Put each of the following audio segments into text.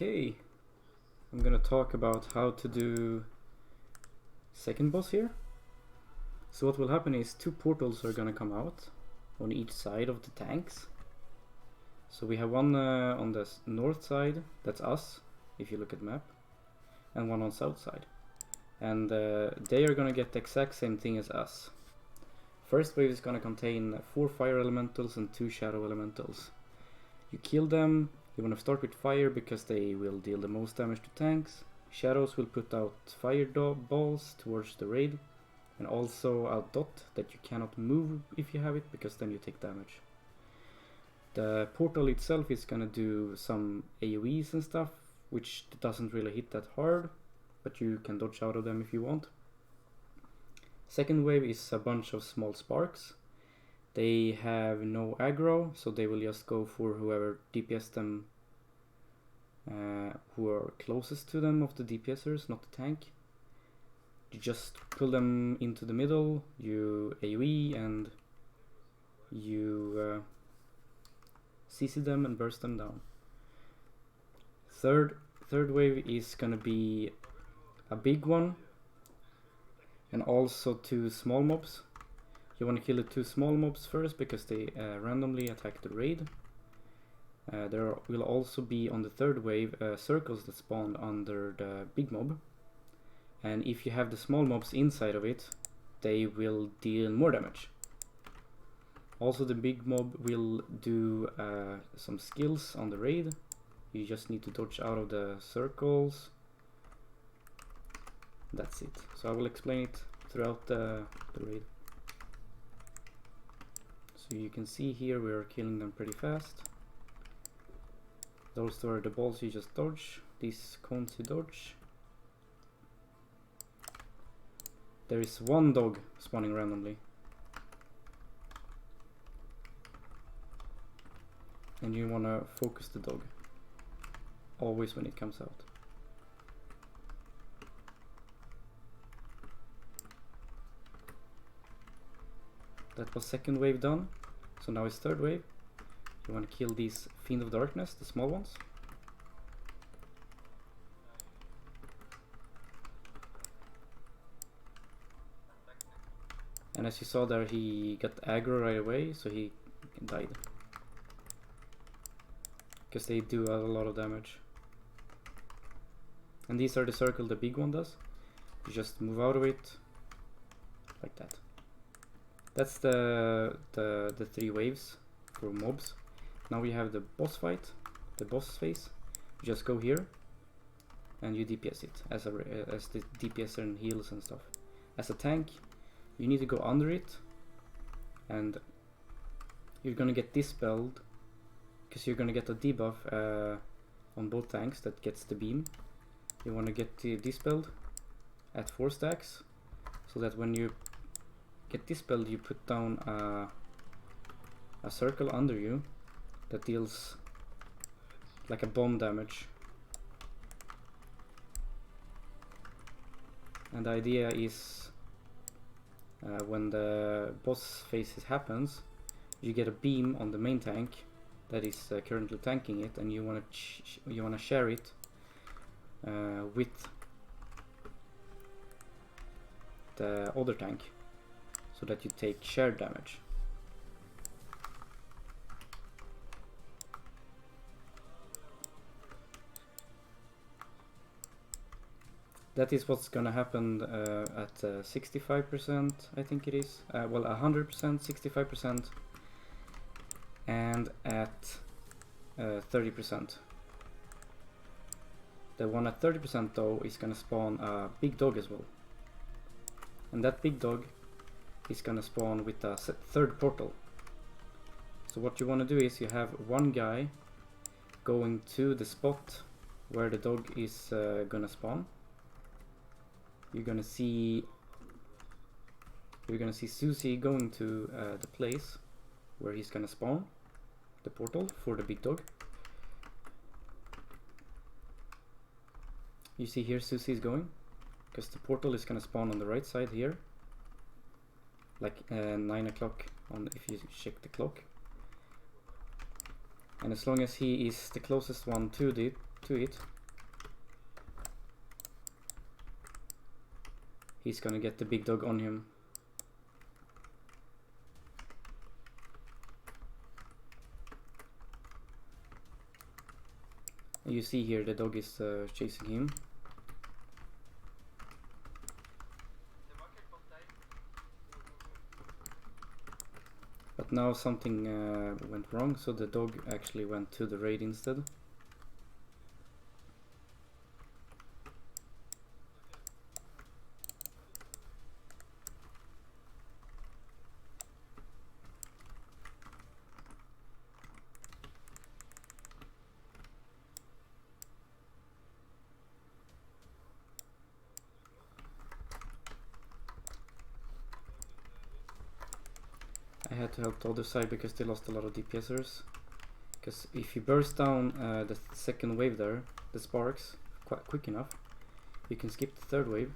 Okay, I'm gonna talk about how to do second boss here. So what will happen is two portals are gonna come out on each side of the tanks. So we have one on the north side, that's us, if you look at the map, and one on south side. And they are gonna get the exact same thing as us. First wave is gonna contain 4 fire elementals and 2 shadow elementals. You kill them. You want to start with fire because they will deal the most damage to tanks. Shadows will put out fire balls towards the raid, and also a dot that you cannot move if you have it, because then you take damage. The portal itself is gonna do some AoEs and stuff, which doesn't really hit that hard, but you can dodge out of them if you want. Second wave is a bunch of small sparks. They have no aggro, so they will just go for whoever DPS them, who are closest to them of the DPSers, not the tank. You just pull them into the middle, you AoE, and you CC them and burst them down. Third wave is gonna be a big one, and also 2 small mobs. You want to kill the 2 small mobs first because they randomly attack the raid. There will also be on the third wave circles that spawn under the big mob. And if you have the small mobs inside of it, they will deal more damage. Also the big mob will do some skills on the raid. You just need to dodge out of the circles. That's it. So I will explain it throughout the raid. So you can see here we are killing them pretty fast. Those are the balls you just dodge, these cones you dodge. There is one dog spawning randomly. And you want to focus the dog, always when it comes out. That was second wave done. So now it's third wave. You want to kill these Fiend of Darkness, the small ones. And as you saw there, he got aggro right away, so he died. Because they do a lot of damage. And these are the circle the big one does. You just move out of it, like that. That's the 3 waves for mobs. Now we have the boss fight, the boss phase. You just go here and you DPS it as the DPS and heals and stuff. As a tank, you need to go under it, and you're gonna get dispelled because you're gonna get a debuff on both tanks that gets the beam. You want to get dispelled at 4 stacks, so that when you get dispelled, you put down a circle under you that deals like a bomb damage. And the idea is when the boss phase happens, you get a beam on the main tank that is currently tanking it, and you want to share it with the other tank, so that you take shared damage. That is what's gonna happen at 65%, I think it is. Well, 100%, 65%, and at 30%. The one at 30% though is gonna spawn a big dog as well. And that big dog is gonna spawn with a third portal. So what you wanna do is you have one guy going to the spot where the dog is gonna spawn. You're gonna see Susie going to the place where he's gonna spawn, the portal for the big dog. You see here Susie is going, because the portal is gonna spawn on the right side here, like 9 o'clock on if you check the clock. And as long as he is the closest one to to it. He's gonna get the big dog on him. You see here the dog is chasing him. But now something went wrong, so the dog actually went to the raid instead. I had to help the other side because they lost a lot of DPSers. Because if you burst down the second wave there, the sparks, quite quick enough, you can skip the third wave.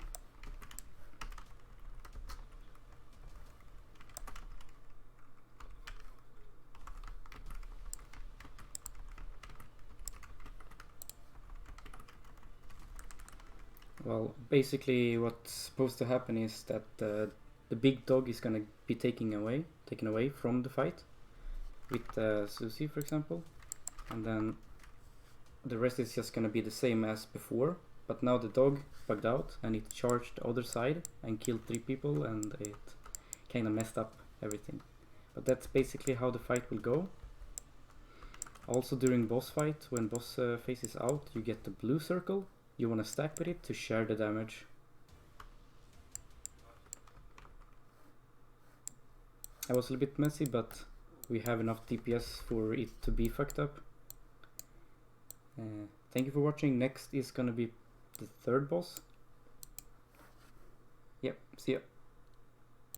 Well, basically what's supposed to happen is that the big dog is gonna be taken away from the fight with Susie, for example, and then the rest is just gonna be the same as before, but now the dog bugged out and it charged the other side and killed 3 people, and it kind of messed up everything. But that's basically how the fight will go. Also during boss fight, when boss phase is out, you get the blue circle. You want to stack with it to share the damage. I was a little bit messy, but we have enough DPS for it to be fucked up. Thank you for watching. Next is gonna be the third boss. Yep, see ya.